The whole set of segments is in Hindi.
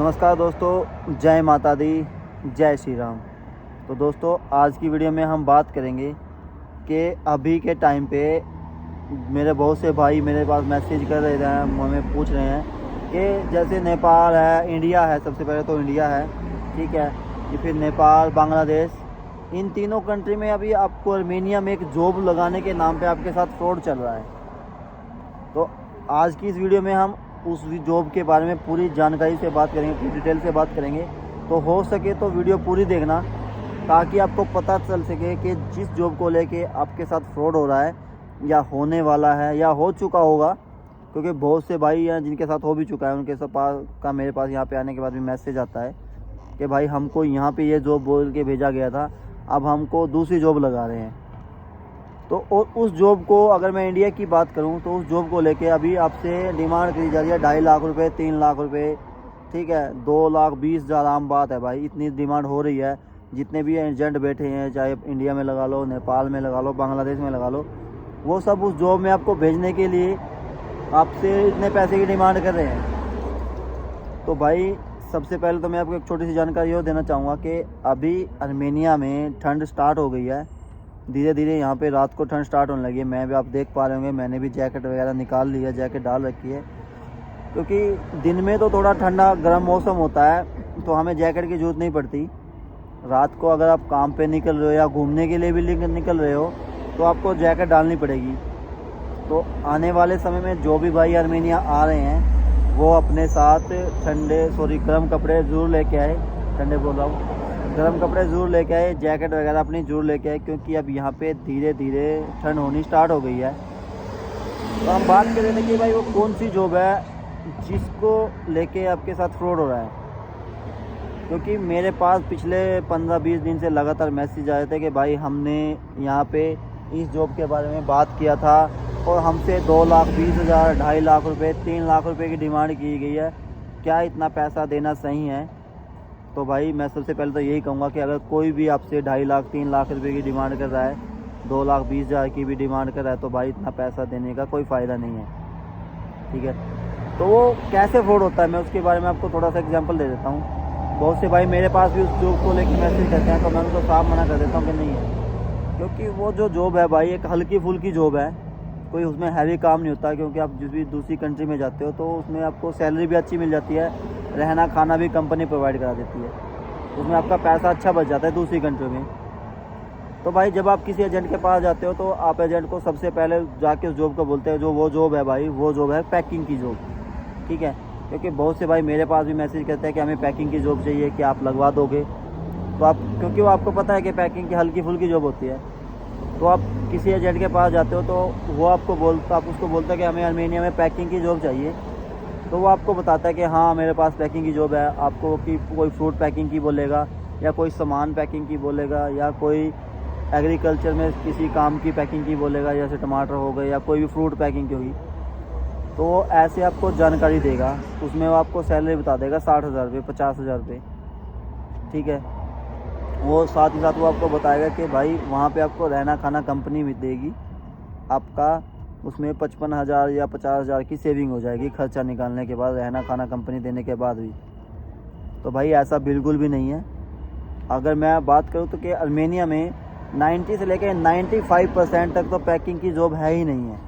नमस्कार दोस्तों, जय माता दी, जय श्री राम। तो दोस्तों, आज की वीडियो में हम बात करेंगे कि अभी के टाइम पे मेरे बहुत से भाई मेरे पास मैसेज कर रहे हैं, हमें पूछ रहे हैं कि जैसे नेपाल है, इंडिया है। सबसे पहले तो इंडिया है, ठीक है, ये फिर नेपाल, बांग्लादेश, इन तीनों कंट्री में अभी आपको आर्मेनिया में एक जॉब लगाने के नाम पे आपके साथ फ्रॉड चल रहा है। तो आज की इस वीडियो में हम उस जॉब के बारे में पूरी जानकारी से बात करेंगे, पूरी डिटेल से बात करेंगे। तो हो सके तो वीडियो पूरी देखना, ताकि आपको पता चल सके कि जिस जॉब को लेके आपके साथ फ्रॉड हो रहा है या होने वाला है या हो चुका होगा, क्योंकि बहुत से भाई हैं जिनके साथ हो भी चुका है, उनके सब पास का मेरे पास यहाँ पे आने के बाद भी मैसेज आता है कि भाई हमको यहाँ पे ये जॉब बोल के भेजा गया था, अब हमको दूसरी जॉब लगा रहे हैं। तो उस जॉब को, अगर मैं इंडिया की बात करूं, तो उस जॉब को लेके अभी आपसे डिमांड करी जा रही है 2.5 लाख रुपए, 3 लाख रुपए, ठीक है, 2,20,000 आम बात है भाई। इतनी डिमांड हो रही है। जितने भी एजेंट बैठे हैं, चाहे इंडिया में लगा लो, नेपाल में लगा लो, बांग्लादेश में लगा लो, वो सब उस जॉब में आपको भेजने के लिए आपसे इतने पैसे की डिमांड कर रहे हैं। तो भाई, सबसे पहले तो मैं आपको एक छोटी सी जानकारी और देना चाहूँगा कि अभी आर्मेनिया में ठंड स्टार्ट हो गई है। धीरे धीरे यहाँ पे रात को ठंड स्टार्ट होने लगी है। मैं भी, आप देख पा रहे होंगे, मैंने भी जैकेट वगैरह निकाल ली है, जैकेट डाल रखी है, क्योंकि दिन में तो थोड़ा ठंडा गर्म मौसम होता है, तो हमें जैकेट की ज़रूरत नहीं पड़ती। रात को अगर आप काम पे निकल रहे हो या घूमने के लिए भी निकल रहे हो, तो आपको जैकेट डालनी पड़ेगी। तो आने वाले समय में जो भी भाई आर्मेनिया आ रहे हैं, वो अपने साथ गर्म कपड़े ज़रूर लेके आए। ठंडे बोल रहा हूँ, गर्म कपड़े ज़रूर लेके आए, जैकेट वगैरह अपनी ज़रूर लेके आए, क्योंकि अब यहाँ पे धीरे धीरे ठंड होनी स्टार्ट हो गई है। तो हम बात कर रहे थे कि भाई वो कौन सी जॉब है जिसको लेके आपके साथ फ्रॉड हो रहा है, क्योंकि मेरे पास पिछले 15-20 दिन से लगातार मैसेज आए थे कि भाई हमने यहाँ पे इस जॉब के बारे में बात किया था और हमसे 2,20,000, 2.5 लाख रुपये, 3 लाख रुपये की डिमांड की गई है, क्या इतना पैसा देना सही है? तो भाई, मैं सबसे पहले तो यही कहूँगा कि अगर कोई भी आपसे 2.5 लाख, 3 लाख रुपए की डिमांड कर रहा है, 2,20,000 की भी डिमांड कर रहा है, तो भाई इतना पैसा देने का कोई फ़ायदा नहीं है, ठीक है। तो वो कैसे फ्रॉड होता है, मैं उसके बारे में आपको थोड़ा सा एग्जांपल दे देता हूँ। बहुत से भाई मेरे पास भी उस जॉब को लेकर मैसेज करते हैं, तो मैं उनको साफ मना कर देता हूँ कि नहीं है, क्योंकि वो जो जॉब है भाई, एक हल्की फुल्की जॉब है, कोई उसमें हैवी काम नहीं होता। क्योंकि आप जिस भी दूसरी कंट्री में जाते हो, तो उसमें आपको सैलरी भी अच्छी मिल जाती है, रहना खाना भी कंपनी प्रोवाइड करा देती है, उसमें आपका पैसा अच्छा बच जाता है दूसरी कंट्री में। तो भाई, जब आप किसी एजेंट के पास जाते हो, तो आप एजेंट को सबसे पहले जाके उस जॉब को बोलते हैं, जो वो जॉब है भाई, वो जॉब है पैकिंग की जॉब, ठीक है। क्योंकि बहुत से भाई मेरे पास भी मैसेज करते हैं कि हमें पैकिंग की जॉब चाहिए, कि आप लगवा दोगे। तो आप, क्योंकि वो आपको पता है कि पैकिंग की हल्की फुल्की जॉब होती है, तो आप किसी एजेंट के पास जाते हो, तो वो आप उसको बोलते हैं कि हमें आर्मेनिया में पैकिंग की जॉब चाहिए। तो वो आपको बताता है कि हाँ, मेरे पास पैकिंग की जॉब है। आपको कि कोई फ्रूट पैकिंग की बोलेगा, या कोई सामान पैकिंग की बोलेगा, या कोई एग्रीकल्चर में किसी काम की पैकिंग की बोलेगा, जैसे टमाटर हो गए, या कोई भी फ्रूट पैकिंग की होगी। तो वो ऐसे आपको जानकारी देगा, उसमें वो आपको सैलरी बता देगा 60,000 रुपये, 50,000 रुपये, ठीक है। वो साथ ही साथ वो आपको बताएगा कि भाई वहाँ पे आपको रहना खाना कंपनी में देगी, आपका उसमें 55,000 या 50,000 की सेविंग हो जाएगी खर्चा निकालने के बाद, रहना खाना कंपनी देने के बाद भी। तो भाई, ऐसा बिल्कुल भी नहीं है। अगर मैं बात करूँ तो कि आर्मेनिया में 90 से लेकर 95% तक तो पैकिंग की जॉब है ही नहीं है,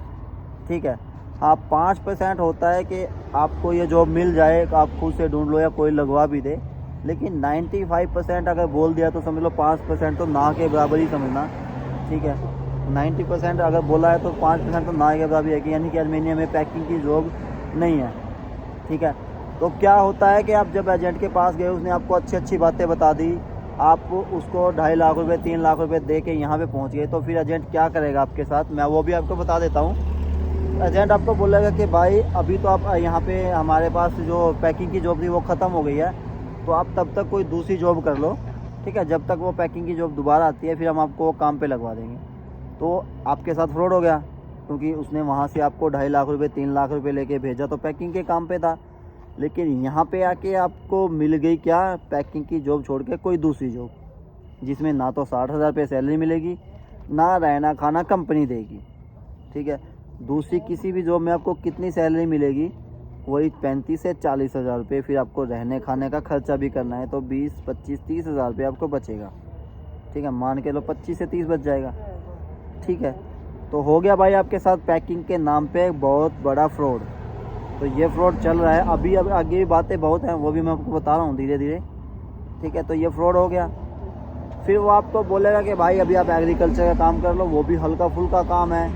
ठीक है। हाँ, 5% होता है कि आपको ये जॉब मिल जाए, आप खुद से ढूंढ लो या कोई लगवा भी दे, लेकिन 95% अगर बोल दिया तो समझ लो 5% तो ना के बराबर ही समझना, ठीक है। 90% अगर बोला है तो 5% तो ना के बराबर है, कि यानी कि आर्मेनिया में पैकिंग की जॉब नहीं है, ठीक है। तो क्या होता है कि आप जब एजेंट के पास गए, उसने आपको अच्छी अच्छी बातें बता दी, आप उसको 2.5 लाख रुपये, 3 लाख रुपये दे के यहाँ पे पहुँच गए, तो फिर एजेंट क्या करेगा आपके साथ, मैं वो भी आपको बता देता हूँ। एजेंट आपको बोलेगा कि भाई अभी तो आप यहाँ पे, हमारे पास जो पैकिंग की जॉब थी वो ख़त्म हो गई है, तो आप तब तक कोई दूसरी जॉब कर लो, ठीक है। जब तक वो पैकिंग की जॉब दोबारा आती है, फिर हम आपको वो काम पे लगवा देंगे। तो आपके साथ फ्रॉड हो गया, क्योंकि उसने वहाँ से आपको 2.5 लाख रुपये, 3 लाख रुपये लेके भेजा तो पैकिंग के काम पे था, लेकिन यहाँ पे आके आपको मिल गई क्या, पैकिंग की जॉब छोड़ के कोई दूसरी जॉब, जिसमें ना तो 60,000 रुपये सैलरी मिलेगी, ना रहना खाना कंपनी देगी, ठीक है। दूसरी किसी भी जॉब में आपको कितनी सैलरी मिलेगी, वही 35 से 40 हज़ार रुपये। फिर आपको रहने खाने का खर्चा भी करना है तो 20, 25, 30 हज़ार रुपये आपको बचेगा। ठीक है, मान के लो 25 से 30 बच जाएगा। ठीक है, तो हो गया भाई आपके साथ पैकिंग के नाम पे बहुत बड़ा फ्रॉड। तो ये फ्रॉड चल रहा है अभी आगे भी बातें बहुत हैं, वो भी मैं आपको बता रहा हूँ धीरे धीरे। ठीक है, तो ये फ्रॉड हो गया। फिर वो आपको बोलेगा कि भाई अभी आप एग्रीकल्चर का काम कर लो, वो भी हल्का फुल्का काम है।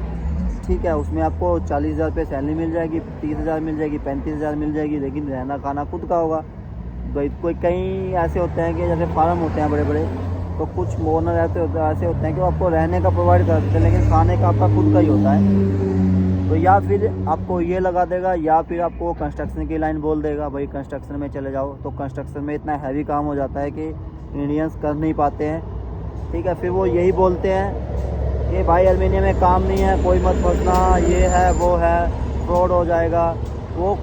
ठीक है, उसमें आपको 40 हज़ार रुपये सैलरी मिल जाएगी, 30 हज़ार मिल जाएगी, 35 हज़ार मिल जाएगी, लेकिन रहना खाना खुद का होगा। भाई कोई कई ऐसे होते हैं कि जैसे फार्म होते हैं बड़े बड़े, तो कुछ ओनर ऐसे होते हैं कि वो आपको रहने का प्रोवाइड कर देते हैं, लेकिन खाने का आपका खुद का ही होता है। तो या फिर आपको ये लगा देगा या फिर आपको कंस्ट्रक्शन की लाइन बोल देगा, भाई कंस्ट्रक्शन में चले जाओ। तो कंस्ट्रक्शन में इतना हैवी काम हो जाता है कि इंडियंस कर नहीं पाते हैं। ठीक है, फिर वो यही बोलते हैं कि भाई अर्मेनिया में काम नहीं है, कोई मत फंसना, ये है वो है, फ्रॉड हो जाएगा। वो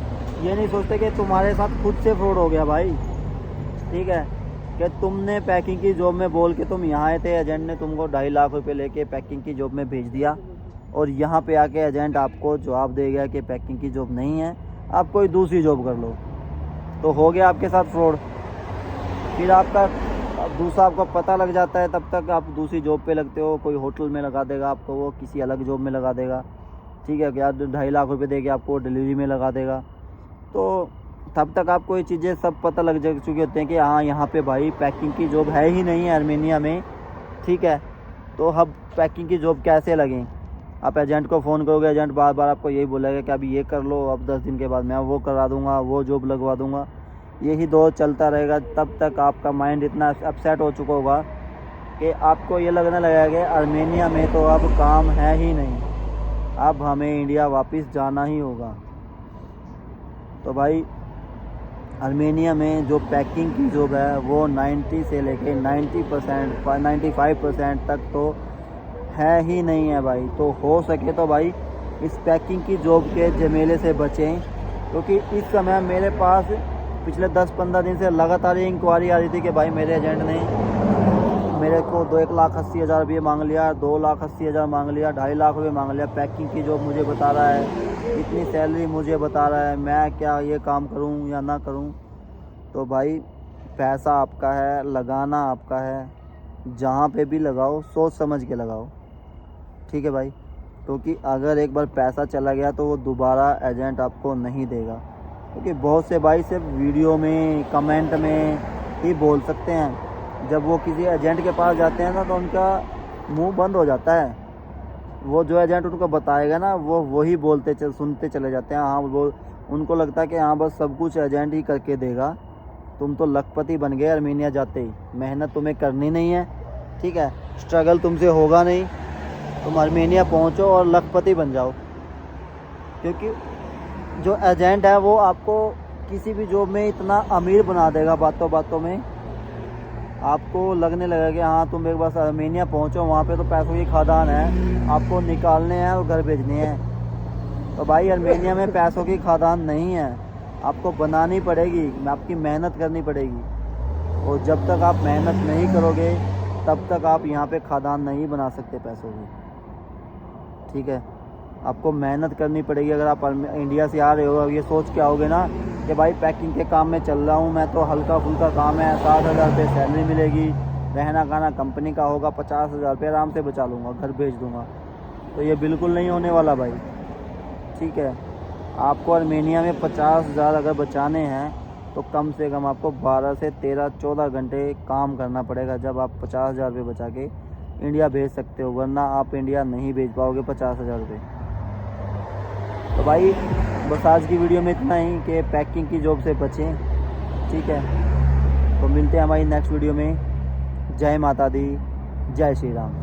ये नहीं सोचते कि तुम्हारे साथ खुद से फ्रॉड हो गया भाई। ठीक है, कि तुमने पैकिंग की जॉब में बोल के तुम यहाँ आए थे, एजेंट ने तुमको 2.5 लाख रुपए लेके पैकिंग की जॉब में भेज दिया, और यहाँ पे आके एजेंट आपको जवाब दे गया कि पैकिंग की जॉब नहीं है, आप कोई दूसरी जॉब कर लो। तो हो गया आपके साथ फ्रॉड। फिर आपका दूसरा आपको पता लग जाता है, तब तक आप दूसरी जॉब पे लगते हो। कोई होटल में लगा देगा आपको, वो किसी अलग जॉब में लगा देगा। ठीक है, क्या 2.5 लाख रुपए दे के आपको डिलीवरी में लगा देगा। तो तब तक आपको ये चीज़ें सब पता लग चुके होते हैं कि हाँ यहाँ पे भाई पैकिंग की जॉब है ही नहीं है अर्मेनिया में। ठीक है, तो अब पैकिंग की जॉब कैसे लगें। आप एजेंट को फ़ोन करोगे, एजेंट बार बार आपको यही बोलेगा कि अभी ये कर लो, अब 10 दिन के बाद मैं वो करा दूँगा, वो जॉब लगवा दूँगा। यही दौर चलता रहेगा। तब तक आपका माइंड इतना अपसेट हो चुका होगा कि आपको ये लगने लगेगा कि अर्मेनिया में तो अब काम है ही नहीं, अब हमें इंडिया वापस जाना ही होगा। तो भाई अर्मेनिया में जो पैकिंग की जॉब है वो 90 से लेके 90%, 95% तक तो है ही नहीं है भाई। तो हो सके तो भाई इस पैकिंग की जॉब के झमेले से बचें, क्योंकि इस समय मेरे पास पिछले 10-15 दिन से लगातार इंक्वायरी आ रही थी कि भाई मेरे एजेंट ने मेरे को 2,80,000 रुपये मांग लिया, 2,80,000 मांग लिया, 2.5 लाख रुपये मांग लिया। पैकिंग की जॉब मुझे बता रहा है, इतनी सैलरी मुझे बता रहा है, मैं क्या ये काम करूं या ना करूं। तो भाई पैसा आपका है, लगाना आपका है, जहां पे भी लगाओ सोच समझ के लगाओ। ठीक है भाई, क्योंकि अगर एक बार पैसा चला गया तो वो दोबारा एजेंट आपको नहीं देगा। क्योंकि बहुत से भाई सिर्फ वीडियो में कमेंट में ही बोल सकते हैं, जब वो किसी एजेंट के पास जाते हैं ना तो उनका मुंह बंद हो जाता है। वो जो एजेंट उनको बताएगा ना वो वही सुनते चले जाते हैं। हाँ, वो उनको लगता है कि हाँ बस सब कुछ एजेंट ही करके देगा, तुम तो लखपति बन गए अर्मेनिया जाते ही, मेहनत तुम्हें करनी नहीं है। ठीक है, स्ट्रगल तुमसे होगा नहीं, तुम अर्मेनिया पहुँचो और लखपति बन जाओ। क्योंकि जो एजेंट है वो आपको किसी भी जॉब में इतना अमीर बना देगा, बातों बातों में आपको लगने लगेगा कि हाँ तुम एक बार अर्मेनिया पहुँचो, वहाँ पे तो पैसों की खदान है, आपको निकालने हैं और घर भेजने हैं। तो भाई अर्मेनिया में पैसों की खदान नहीं है, आपको बनानी पड़ेगी, आपकी मेहनत करनी पड़ेगी। और जब तक आप मेहनत नहीं करोगे तब तक आप यहाँ पे खदान नहीं बना सकते पैसों की। ठीक है, आपको मेहनत करनी पड़ेगी। अगर आप इंडिया से आ रहे हो, ये सोच के आओगे ना कि भाई पैकिंग के काम में चल रहा हूँ मैं, तो हल्का फुल्का काम है, 60,000 रुपये सैलरी मिलेगी, रहना खाना कंपनी का होगा, 50,000 रुपये आराम से बचा लूँगा, घर भेज दूँगा, तो ये बिल्कुल नहीं होने वाला भाई। ठीक है, आपको अर्मेनिया में 50,000 अगर बचाने हैं तो कम से कम आपको 12 से 13-14 घंटे काम करना पड़ेगा, जब आप 50,000 रुपये बचा के इंडिया भेज सकते हो, वरना आप इंडिया नहीं भेज पाओगे 50,000 रुपये। तो भाई बस आज की वीडियो में इतना ही कि पैकिंग की जॉब से बचें। ठीक है, तो मिलते हैं हमारी नेक्स्ट वीडियो में। जय माता दी, जय श्री राम।